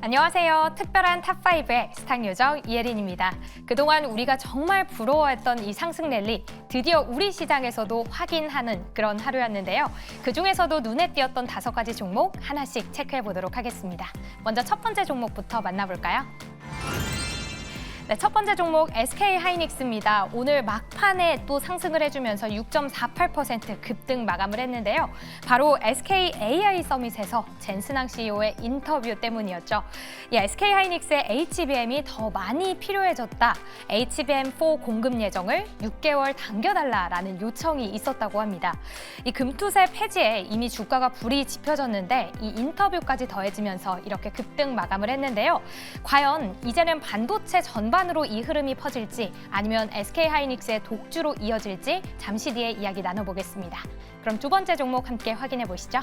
안녕하세요. 특별한 탑5의 스탁 요정 이혜린입니다. 그동안 우리가 정말 부러워했던 이 상승 랠리, 드디어 우리 시장에서도 확인하는 그런 하루였는데요. 그중에서도 눈에 띄었던 5가지 종목 하나씩 체크해 보도록 하겠습니다. 먼저 첫 번째 종목부터 만나볼까요? 네, 첫 번째 종목 SK하이닉스입니다. 오늘 막판에 또 상승을 해주면서 6.48% 급등 마감을 했는데요. 바로 SK AI 서밋에서 젠슨항 CEO의 인터뷰 때문이었죠. 이 SK하이닉스의 HBM이 더 많이 필요해졌다. HBM4 공급 예정을 6개월 당겨달라라는 요청이 있었다고 합니다. 이 금투세 폐지에 이미 주가가 불이 지펴졌는데 이 인터뷰까지 더해지면서 이렇게 급등 마감을 했는데요. 과연 이제는 반도체 전반으로 이 흐름이 퍼질지 아니면 SK하이닉스의 독주로 이어질지 잠시 뒤에 이야기 나눠보겠습니다. 그럼 두 번째 종목 함께 확인해 보시죠.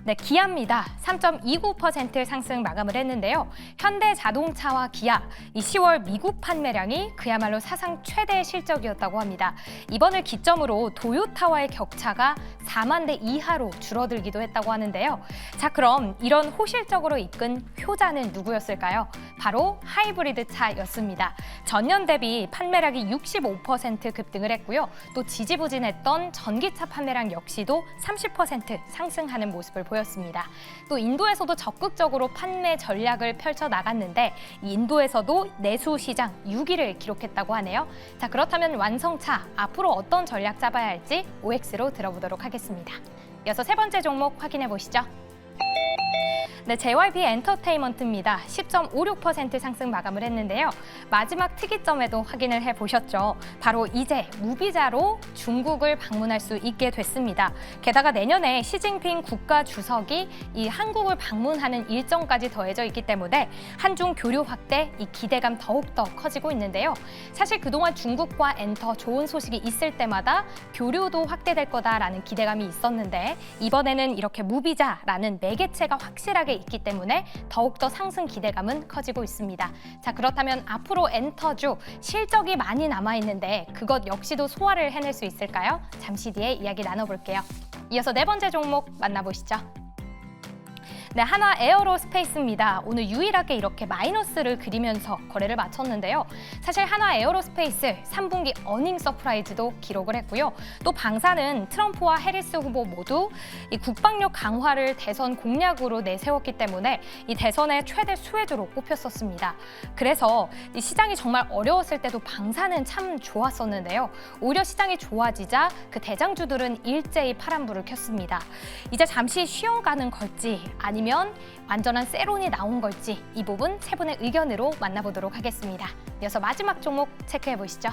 네, 기아입니다. 3.29% 상승 마감을 했는데요. 현대자동차와 기아, 이 10월 미국 판매량이 그야말로 사상 최대 실적이었다고 합니다. 이번을 기점으로 도요타와의 격차가 4만 대 이하로 줄어들기도 했다고 하는데요. 자, 그럼 이런 호실적으로 이끈 효자는 누구였을까요? 바로 하이브리드 차였습니다. 전년 대비 판매량이 65% 급등을 했고요. 또 지지부진했던 전기차 판매량 역시도 30% 상승하는 모습을 보였습니다. 또 인도에서도 적극적으로 판매 전략을 펼쳐 나갔는데 이 인도에서도 내수 시장 6위를 기록했다고 하네요. 자, 그렇다면 완성차 앞으로 어떤 전략 잡아야 할지 OX로 들어보도록 하겠습니다. 이어서 세 번째 종목 확인해 보시죠. 네, JYP 엔터테인먼트입니다. 10.56% 상승 마감을 했는데요. 마지막 특이점에도 확인을 해보셨죠. 바로 이제 무비자로 중국을 방문할 수 있게 됐습니다. 게다가 내년에 시진핑 국가주석이 이 한국을 방문하는 일정까지 더해져 있기 때문에 한중 교류 확대 이 기대감 더욱더 커지고 있는데요. 사실 그동안 중국과 엔터 좋은 소식이 있을 때마다 교류도 확대될 거다라는 기대감이 있었는데 이번에는 이렇게 무비자라는 매개체가 확실하게 있기 때문에 더욱더 상승 기대감은 커지고 있습니다. 자, 그렇다면 앞으로 엔터주 실적이 많이 남아있는데 그것 역시도 소화를 해낼 수 있을까요? 잠시 뒤에 이야기 나눠볼게요. 이어서 네 번째 종목 만나보시죠. 네, 하나 에어로스페이스입니다. 오늘 유일하게 이렇게 마이너스를 그리면서 거래를 마쳤는데요. 사실 하나 에어로스페이스 3분기 어닝 서프라이즈도 기록을 했고요. 또 방사는 트럼프와 해리스 후보 모두 이 국방력 강화를 대선 공약으로 내세웠기 때문에 이 대선의 최대 수혜주로 꼽혔었습니다. 그래서 이 시장이 정말 어려웠을 때도 방사는 참 좋았었는데요. 오히려 시장이 좋아지자 그 대장주들은 일제히 파란불을 켰습니다. 이제 잠시 쉬어가는 걸지 아니면 완전한 세론이 나온 걸지 이 부분 세 분의 의견으로 만나보도록 하겠습니다. 이어서 마지막 종목 체크해 보시죠.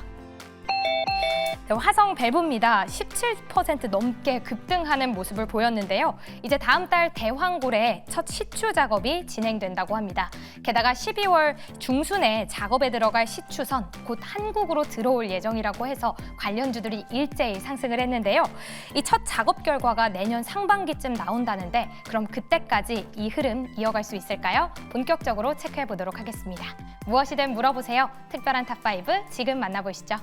네, 화성 밸브입니다. 17% 넘게 급등하는 모습을 보였는데요. 이제 다음 달 대황골에 첫 시추 작업이 진행된다고 합니다. 게다가 12월 중순에 작업에 들어갈 시추선 곧 한국으로 들어올 예정이라고 해서 관련주들이 일제히 상승을 했는데요. 이 첫 작업 결과가 내년 상반기쯤 나온다는데 그럼 그때까지 이 흐름 이어갈 수 있을까요? 본격적으로 체크해 보도록 하겠습니다. 무엇이든 물어보세요. 특별한 탑5 지금 만나보시죠.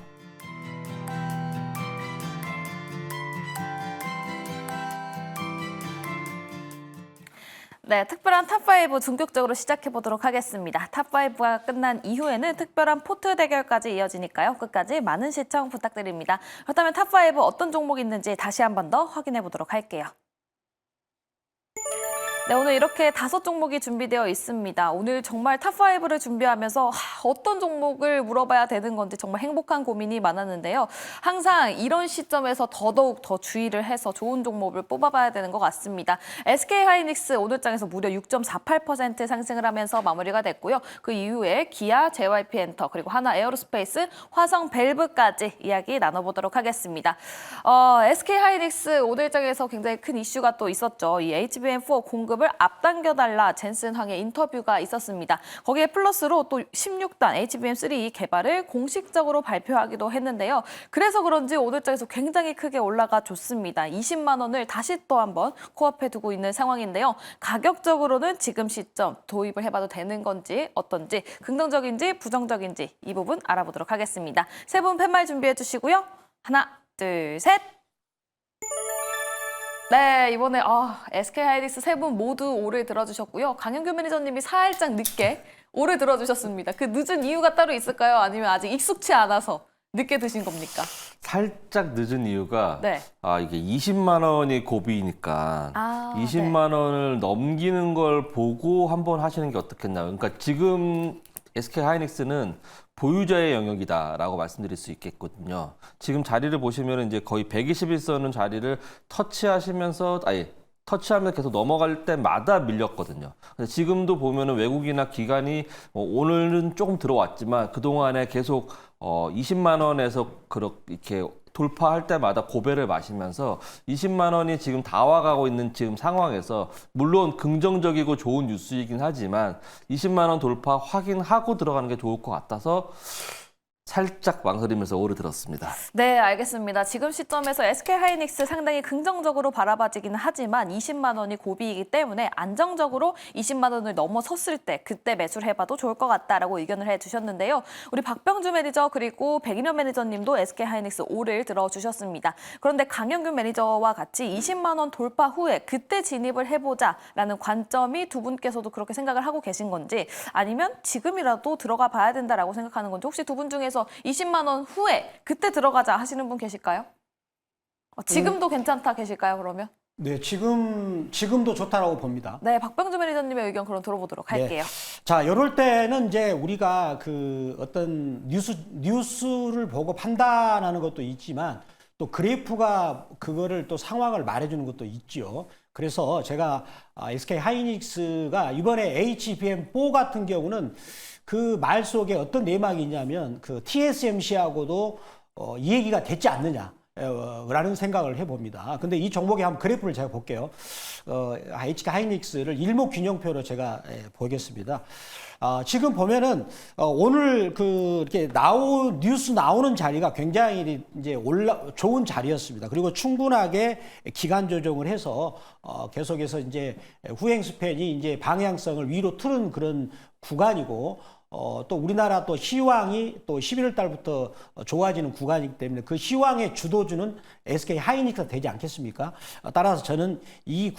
네, 특별한 탑5 본격적으로 시작해보도록 하겠습니다. 탑5가 끝난 이후에는 특별한 포트 대결까지 이어지니까요. 끝까지 많은 시청 부탁드립니다. 그렇다면 탑5 어떤 종목이 있는지 다시 한 번 더 확인해보도록 할게요. 네, 오늘 이렇게 5종목이 준비되어 있습니다. 오늘 정말 탑5를 준비하면서 어떤 종목을 물어봐야 되는 건지 정말 행복한 고민이 많았는데요. 항상 이런 시점에서 더더욱 더 주의를 해서 좋은 종목을 뽑아봐야 되는 것 같습니다. SK하이닉스 오늘장에서 무려 6.48% 상승을 하면서 마무리가 됐고요. 그 이후에 기아, JYP 엔터, 그리고 하나 에어로스페이스, 화성 밸브까지 이야기 나눠보도록 하겠습니다. SK하이닉스 오늘장에서 굉장히 큰 이슈가 또 있었죠. 이 HBM4 공급을 앞당겨달라 젠슨항의 인터뷰가 있었습니다. 거기에 플러스로 또 16단 HBM3 개발을 공식적으로 발표하기도 했는데요. 그래서 그런지 오늘장에서 굉장히 크게 올라가 줬습니다. 20만 원을 다시 또 한번 코앞에 두고 있는 상황인데요. 가격적으로는 지금 시점 도입을 해봐도 되는 건지 어떤지 긍정적인지 부정적인지 이 부분 알아보도록 하겠습니다. 세 분 팻말 준비해 주시고요. 하나, 둘, 셋. 네, 이번에 SK하이닉스 세 분 모두 오를 들어주셨고요. 강현규 매니저님이 살짝 늦게 오를 들어주셨습니다. 그 늦은 이유가 따로 있을까요? 아니면 아직 익숙치 않아서 늦게 드신 겁니까? 살짝 늦은 이유가 네. 이게 20만 원이 고비니까 20만 원을 넘기는 걸 보고 한번 하시는 게 어떻겠나. 그러니까 지금 SK 하이닉스는 보유자의 영역이다라고 말씀드릴 수 있겠거든요. 지금 자리를 보시면 이제 거의 121선은 자리를 터치하면서 계속 넘어갈 때마다 밀렸거든요. 근데 지금도 보면은 외국이나 기관이 오늘은 조금 들어왔지만 그동안에 계속 20만 원에서 이렇게 돌파할 때마다 고배를 마시면서 20만 원이 지금 다 와가고 있는 지금 상황에서 물론 긍정적이고 좋은 뉴스이긴 하지만 20만 원 돌파 확인하고 들어가는 게 좋을 것 같아서 살짝 망설이면서 오를 들었습니다. 네, 알겠습니다. 지금 시점에서 SK하이닉스 상당히 긍정적으로 바라봐지기는 하지만 20만 원이 고비이기 때문에 안정적으로 20만 원을 넘어섰을 때 그때 매수를 해봐도 좋을 것 같다라고 의견을 해주셨는데요. 우리 박병주 매니저 그리고 백인현 매니저님도 SK하이닉스 오를 들어주셨습니다. 그런데 강현규 매니저와 같이 20만 원 돌파 후에 그때 진입을 해보자라는 관점이 두 분께서도 그렇게 생각을 하고 계신 건지 아니면 지금이라도 들어가 봐야 된다라고 생각하는 건지 혹시 두 분 중에서 20만 원 후에 그때 들어가자 하시는 분 계실까요? 지금도 괜찮다 계실까요, 그러면? 네, 지금도 좋다라고 봅니다. 네, 박병주 매니저님의 의견 그럼 들어보도록 할게요. 자, 이럴 때는 이제 우리가 그 어떤 뉴스를 보고 판단하는 것도 있지만 또 그래프가 그거를 또 상황을 말해주는 것도 있죠. 그래서 제가 SK 하이닉스가 이번에 HBM4 같은 경우는 그 말 속에 어떤 내막이 있냐면 그 TSMC하고도 이 얘기가 됐지 않느냐. 라는 생각을 해봅니다. 근데 이 종목의 한번 그래프를 제가 볼게요. HK 하이닉스를 일목균형표로 제가 보겠습니다. 지금 보면은 오늘 이렇게 뉴스 나오는 자리가 굉장히 이제 좋은 자리였습니다. 그리고 충분하게 기간 조정을 해서 계속해서 이제 후행 스팬이 이제 방향성을 위로 틀은 그런 구간이고 또 우리나라 또 시황이 또 11월 달부터 좋아지는 구간이기 때문에 그 시황의 주도주는 SK 하이닉스가 되지 않겠습니까? 따라서 저는 이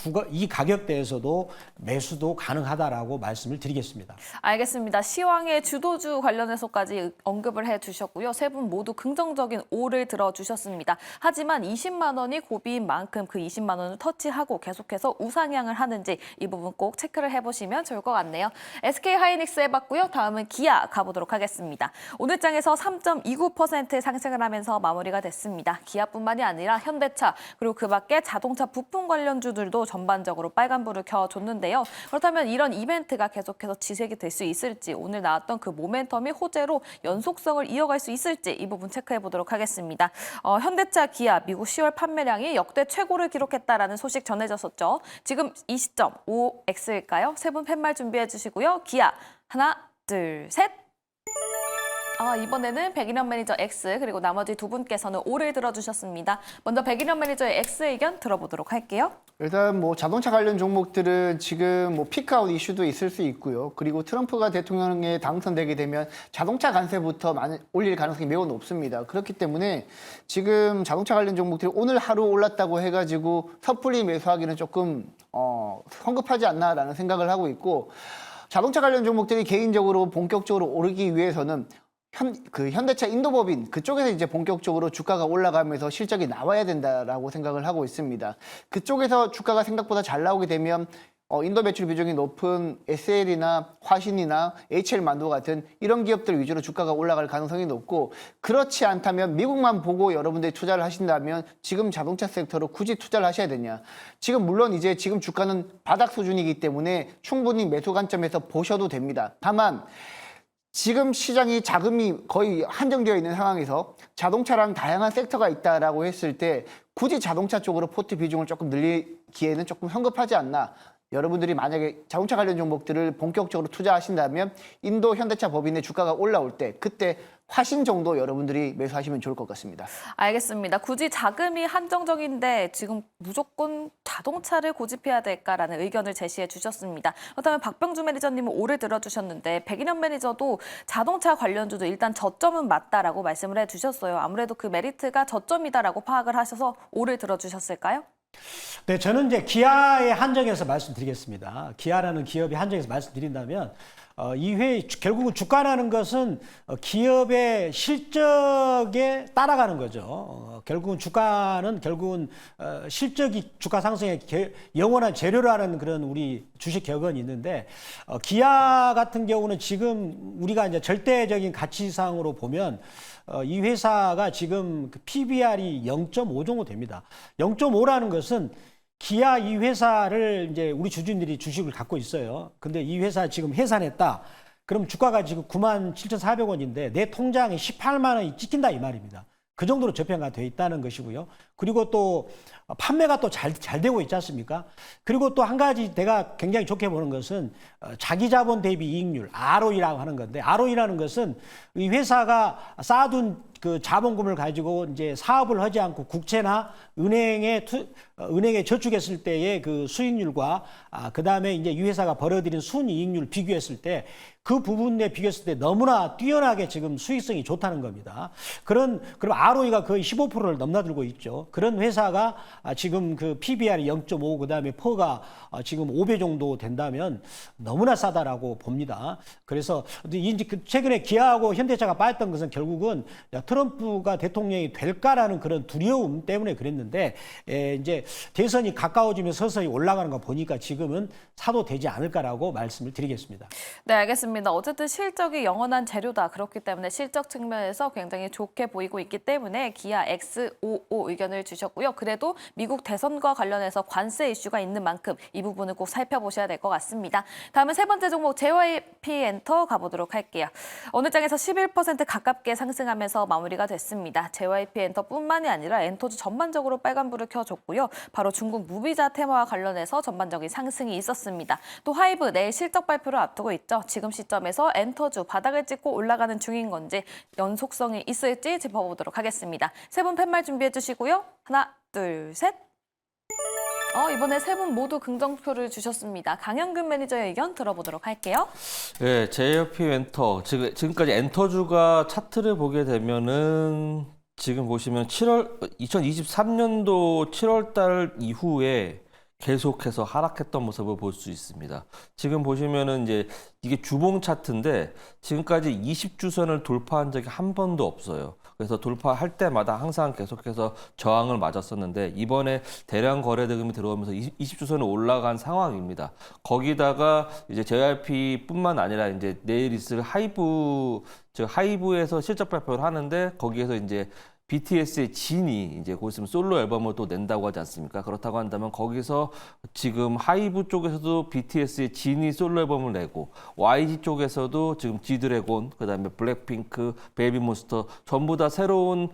가격대에서도 매수도 가능하다라고 말씀을 드리겠습니다. 알겠습니다. 시황의 주도주 관련해서까지 언급을 해주셨고요. 세 분 모두 긍정적인 오를 들어주셨습니다. 하지만 20만 원이 고비인 만큼 그 20만 원을 터치하고 계속해서 우상향을 하는지 이 부분 꼭 체크를 해보시면 좋을 것 같네요. SK 하이닉스 해봤고요. 다음은 기아 가보도록 하겠습니다. 오늘 장에서 3.29% 상승을 하면서 마무리가 됐습니다. 기아뿐만이 아니라 현대차 그리고 그 밖에 자동차 부품 관련주들도 전반적으로 빨간불을 켜줬는데요. 그렇다면 이런 이벤트가 계속해서 지색이 될 수 있을지 오늘 나왔던 그 모멘텀이 호재로 연속성을 이어갈 수 있을지 이 부분 체크해 보도록 하겠습니다. 현대차, 기아 미국 10월 판매량이 역대 최고를 기록했다라는 소식 전해졌었죠. 지금 이 시점 OX일까요? 세 분 팻말 준비해 주시고요. 기아 하나, 둘, 셋. 이번에는 백인현 매니저 X 그리고 나머지 두 분께서는 O를 들어주셨습니다. 먼저 백인현 매니저의 X 의견 들어보도록 할게요. 일단 뭐 자동차 관련 종목들은 지금 뭐 피크아웃 이슈도 있을 수 있고요. 그리고 트럼프가 대통령에 당선되게 되면 자동차 관세부터 많이 올릴 가능성이 매우 높습니다. 그렇기 때문에 지금 자동차 관련 종목들이 오늘 하루 올랐다고 해가지고 섣불리 매수하기는 조금 성급하지 않나라는 생각을 하고 있고 자동차 관련 종목들이 개인적으로 본격적으로 오르기 위해서는 현대차 인도법인 그쪽에서 이제 본격적으로 주가가 올라가면서 실적이 나와야 된다라고 생각을 하고 있습니다. 그쪽에서 주가가 생각보다 잘 나오게 되면 인도 매출 비중이 높은 SL이나 화신이나 HL만도 같은 이런 기업들 위주로 주가가 올라갈 가능성이 높고 그렇지 않다면 미국만 보고 여러분들이 투자를 하신다면 지금 자동차 섹터로 굳이 투자를 하셔야 되냐. 지금 물론 이제 지금 주가는 바닥 수준이기 때문에 충분히 매수 관점에서 보셔도 됩니다. 다만 지금 시장이 자금이 거의 한정되어 있는 상황에서 자동차랑 다양한 섹터가 있다라고 했을 때 굳이 자동차 쪽으로 포트 비중을 조금 늘리기에는 조금 성급하지 않나. 여러분들이 만약에 자동차 관련 종목들을 본격적으로 투자하신다면 인도 현대차 법인의 주가가 올라올 때 그때 화신 정도 여러분들이 매수하시면 좋을 것 같습니다. 알겠습니다. 굳이 자금이 한정적인데 지금 무조건 자동차를 고집해야 될까라는 의견을 제시해 주셨습니다. 그렇다면 박병주 매니저님은 O를 들어주셨는데 백인현 매니저도 자동차 관련주도 일단 저점은 맞다라고 말씀을 해주셨어요. 아무래도 그 메리트가 저점이다라고 파악을 하셔서 O를 들어주셨을까요? 네, 저는 이제 기아의 한정에서 말씀드리겠습니다. 기아라는 기업의 한정에서 말씀드린다면 결국은 주가라는 것은 기업의 실적에 따라가는 거죠. 결국은 주가는 실적이 주가 상승의 영원한 재료라는 그런 우리 주식 격언이 있는데 기아 같은 경우는 지금 우리가 이제 절대적인 가치상으로 보면 이 회사가 지금 그 PBR이 0.5 정도 됩니다. 0.5라는 것은 기아 이 회사를 이제 우리 주주들이 주식을 갖고 있어요. 근데 이 회사 지금 해산했다. 그럼 주가가 지금 97,400원인데 내 통장에 18만 원이 찍힌다 이 말입니다. 그 정도로 저평가 돼 있다는 것이고요. 그리고 또 판매가 또 잘 되고 있지 않습니까? 그리고 또 한 가지 내가 굉장히 좋게 보는 것은 자기 자본 대비 이익률, ROE라고 하는 건데 ROE라는 것은 이 회사가 쌓아둔 그 자본금을 가지고 이제 사업을 하지 않고 국채나 은행에 저축했을 때의 그 수익률과 그다음에 이제 이 회사가 벌어들인 순이익률 비교했을 때 그 부분에 비교했을 때 너무나 뛰어나게 지금 수익성이 좋다는 겁니다. 그럼 ROE가 거의 15%를 넘나들고 있죠. 그런 회사가 지금 그 PBR이 0.5 그다음에 퍼가 지금 5배 정도 된다면 너무나 싸다라고 봅니다. 그래서 이제 최근에 기아하고 현대차가 빠졌던 것은 결국은 트럼프가 대통령이 될까라는 그런 두려움 때문에 그랬는데 이제 대선이 가까워지면 서서히 올라가는 거 보니까 지금은 사도 되지 않을까라고 말씀을 드리겠습니다. 네, 알겠습니다. 어쨌든 실적이 영원한 재료다. 그렇기 때문에 실적 측면에서 굉장히 좋게 보이고 있기 때문에 기아 X55 의견을 주셨고요. 그래도 미국 대선과 관련해서 관세 이슈가 있는 만큼 이 부분을 꼭 살펴보셔야 될 것 같습니다. 다음은 세 번째 종목 JYP 엔터 가보도록 할게요. 오늘 장에서 11% 가깝게 상승하면서 마무리가 됐습니다. JYP 엔터뿐만이 아니라 엔터주 전반적으로 빨간불을 켜줬고요. 바로 중국 무비자 테마와 관련해서 전반적인 상승이 있었습니다. 또 하이브 내일 실적 발표를 앞두고 있죠. 지금 시점에서 엔터주 바닥을 찍고 올라가는 중인 건지 연속성이 있을지 짚어보도록 하겠습니다. 세 분 팻말 준비해 주시고요. 하나, 둘, 셋. 이번에 세 분 모두 긍정표를 주셨습니다. 강현균 매니저의 의견 들어보도록 할게요. 네, JYP 엔터 지금까지 엔터주가 차트를 보게 되면은 지금 보시면 2023년도 7월 달 이후에 계속해서 하락했던 모습을 볼 수 있습니다. 지금 보시면은 이제 이게 주봉 차트인데 지금까지 20주선을 돌파한 적이 한 번도 없어요. 그래서 돌파할 때마다 항상 계속해서 저항을 맞았었는데 이번에 대량 거래 대금이 들어오면서 20주선을 올라간 상황입니다. 거기다가 이제 JYP뿐만 아니라 이제 내일 있을 하이브에서 실적 발표를 하는데 거기에서 이제 BTS의 진이 이제 곧 있으면 솔로 앨범을 또 낸다고 하지 않습니까? 그렇다고 한다면 거기서 지금 하이브 쪽에서도 BTS의 진이 솔로 앨범을 내고 YG 쪽에서도 지금 G드래곤, 그다음에 블랙핑크, 베이비몬스터 전부 다 새로운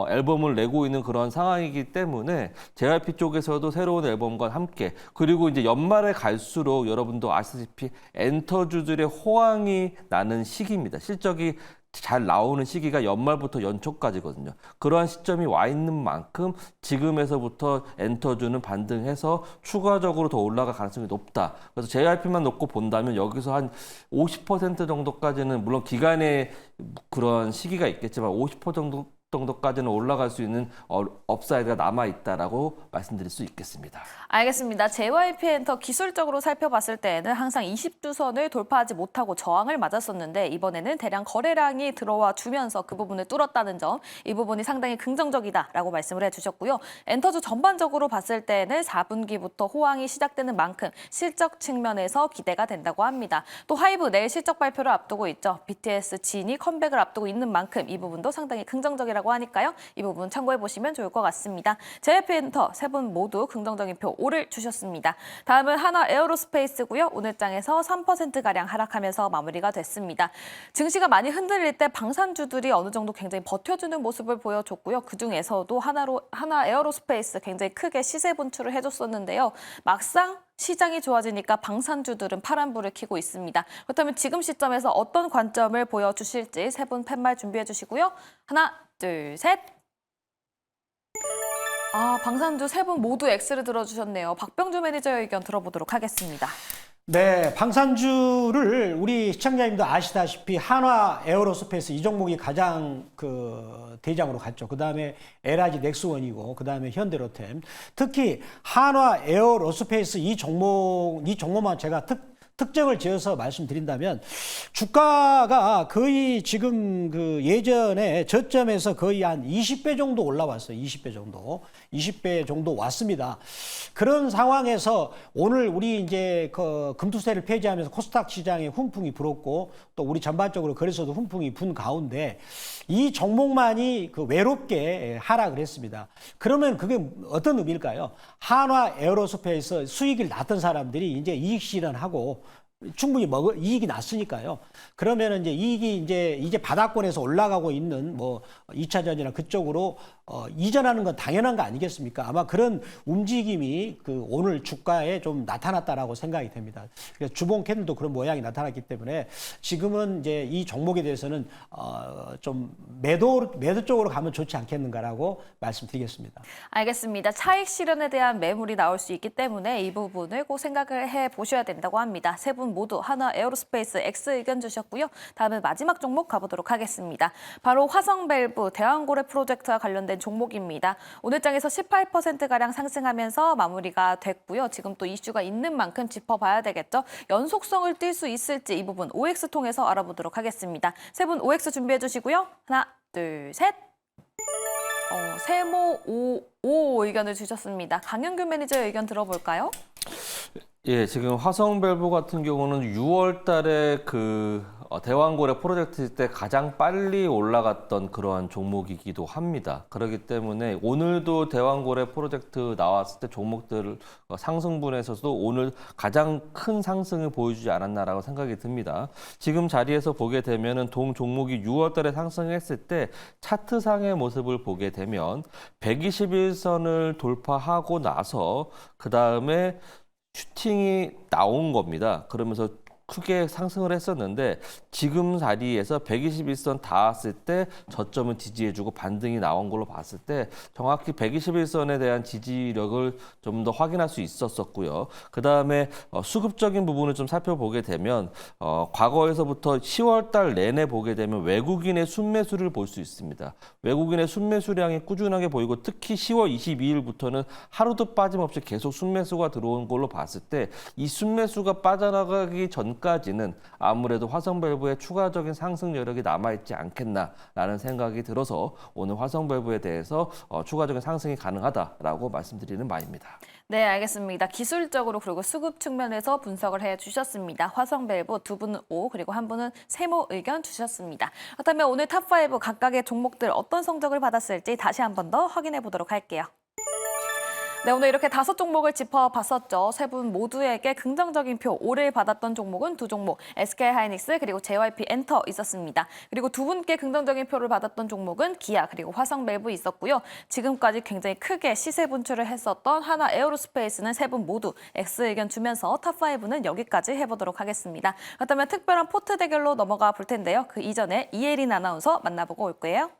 앨범을 내고 있는 그런 상황이기 때문에 JYP 쪽에서도 새로운 앨범과 함께 그리고 이제 연말에 갈수록 여러분도 아시다시피 엔터주들의 호황이 나는 시기입니다. 실적이 잘 나오는 시기가 연말부터 연초까지거든요. 그러한 시점이 와 있는 만큼 지금에서부터 엔터주는 반등해서 추가적으로 더 올라갈 가능성이 높다. 그래서 JYP만 놓고 본다면 여기서 한 50% 정도까지는 물론 기간의 그런 시기가 있겠지만 50% 정도까지는 올라갈 수 있는 업사이드가 남아있다라고 말씀드릴 수 있겠습니다. 알겠습니다. JYP 엔터 기술적으로 살펴봤을 때에는 항상 20주선을 돌파하지 못하고 저항을 맞았었는데 이번에는 대량 거래량이 들어와 주면서 그 부분을 뚫었다는 점, 이 부분이 상당히 긍정적이다라고 말씀을 해주셨고요. 엔터주 전반적으로 봤을 때는 4분기부터 호황이 시작되는 만큼 실적 측면에서 기대가 된다고 합니다. 또 하이브 내일 실적 발표를 앞두고 있죠. BTS 진이 컴백을 앞두고 있는 만큼 이 부분도 상당히 긍정적이라고 하니까요. 이 부분 참고해 보시면 좋을 것 같습니다. JYP 엔터 세 분 모두 긍정적인 표 5를 주셨습니다. 다음은 하나 에어로스페이스고요. 오늘 장에서 3%가량 하락하면서 마무리가 됐습니다. 증시가 많이 흔들릴 때 방산주들이 어느 정도 굉장히 버텨주는 모습을 보여줬고요. 그중에서도 하나 에어로스페이스 굉장히 크게 시세 분출을 해줬었는데요. 막상 시장이 좋아지니까 방산주들은 파란불을 켜고 있습니다. 그렇다면 지금 시점에서 어떤 관점을 보여주실지 세 분 팻말 준비해 주시고요. 하나, 둘, 셋. 방산주 세 분 모두 X를 들어주셨네요. 박병주 매니저의 의견 들어보도록 하겠습니다. 네, 방산주를 우리 시청자님도 아시다시피 한화 에어로스페이스 이 종목이 가장 그 대장으로 갔죠. 그 다음에 LIG 넥스원이고, 그 다음에 현대로템. 특히 한화 에어로스페이스 이 종목만 제가 특정을 지어서 말씀드린다면 주가가 거의 지금 그 예전에 저점에서 거의 한 20배 정도 올라왔어요. 20배 정도 왔습니다. 그런 상황에서 오늘 우리 이제 그 금투세를 폐지하면서 코스닥 시장에 훈풍이 불었고 또 우리 전반적으로 거래소도 훈풍이 분 가운데 이 종목만이 그 외롭게 하락을 했습니다. 그러면 그게 어떤 의미일까요? 한화 에어로스페이스 수익을 났던 사람들이 이제 이익 실현하고 충분히 이익이 났으니까요. 그러면 이제 이익이 이제 바닥권에서 올라가고 있는 뭐 2차전이나 그쪽으로 이전하는 건 당연한 거 아니겠습니까? 아마 그런 움직임이 그 오늘 주가에 좀 나타났다라고 생각이 됩니다. 그래서 주봉 캔들도 그런 모양이 나타났기 때문에 지금은 이제 이 종목에 대해서는 좀 매도 쪽으로 가면 좋지 않겠는가라고 말씀드리겠습니다. 알겠습니다. 차익 실현에 대한 매물이 나올 수 있기 때문에 이 부분을 꼭 생각을 해 보셔야 된다고 합니다. 세 분 모두 한화 에어로스페이스 X 의견 주셨고요. 다음은 마지막 종목 가보도록 하겠습니다. 바로 화성밸브 대왕고래 프로젝트와 관련된 종목입니다. 오늘 장에서 18%가량 상승하면서 마무리가 됐고요. 지금 또 이슈가 있는 만큼 짚어봐야 되겠죠. 연속성을 띌 수 있을지 이 부분 OX 통해서 알아보도록 하겠습니다. 세 분 OX 준비해 주시고요. 하나, 둘, 셋. 세모 5 의견을 주셨습니다. 강영균 매니저의 의견 들어볼까요? 예, 지금 화성밸브 같은 경우는 6월 달에 그 대왕고래 프로젝트 때 가장 빨리 올라갔던 그러한 종목이기도 합니다. 그렇기 때문에 오늘도 대왕고래 프로젝트 나왔을 때 종목들 상승분에서도 오늘 가장 큰 상승을 보여주지 않았나라고 생각이 듭니다. 지금 자리에서 보게 되면은 동 종목이 6월 달에 상승했을 때 차트상의 모습을 보게 되면 121선을 돌파하고 나서 그 다음에 슈팅이 나온 겁니다. 그러면서 크게 상승을 했었는데 지금 자리에서 121선 닿았을 때 저점을 지지해주고 반등이 나온 걸로 봤을 때 정확히 121선에 대한 지지력을 좀 더 확인할 수 있었었고요. 그 다음에 수급적인 부분을 좀 살펴보게 되면 과거에서부터 10월 달 내내 보게 되면 외국인의 순매수를 볼 수 있습니다. 외국인의 순매수량이 꾸준하게 보이고 특히 10월 22일부터는 하루도 빠짐없이 계속 순매수가 들어온 걸로 봤을 때 이 순매수가 빠져나가기 전까지는 아무래도 화성밸브의 추가적인 상승 여력이 남아있지 않겠나라는 생각이 들어서 오늘 화성밸브에 대해서 추가적인 상승이 가능하다라고 말씀드리는 바입니다. 네, 알겠습니다. 기술적으로 그리고 수급 측면에서 분석을 해주셨습니다. 화성밸브 두 분은 O 그리고 한 분은 세모 의견 주셨습니다. 그렇다면 오늘 탑5 각각의 종목들 어떤 성적을 받았을지 다시 한 번 더 확인해 보도록 할게요. 네, 오늘 이렇게 5종목을 짚어봤었죠. 세 분 모두에게 긍정적인 표, O를 받았던 종목은 두 종목, SK하이닉스 그리고 JYP 엔터 있었습니다. 그리고 두 분께 긍정적인 표를 받았던 종목은 기아 그리고 화성밸브 있었고요. 지금까지 굉장히 크게 시세 분출을 했었던 한화 에어로스페이스는 세 분 모두 X 의견 주면서 탑5는 여기까지 해보도록 하겠습니다. 그렇다면 특별한 포트 대결로 넘어가 볼 텐데요. 그 이전에 이혜린 아나운서 만나보고 올 거예요.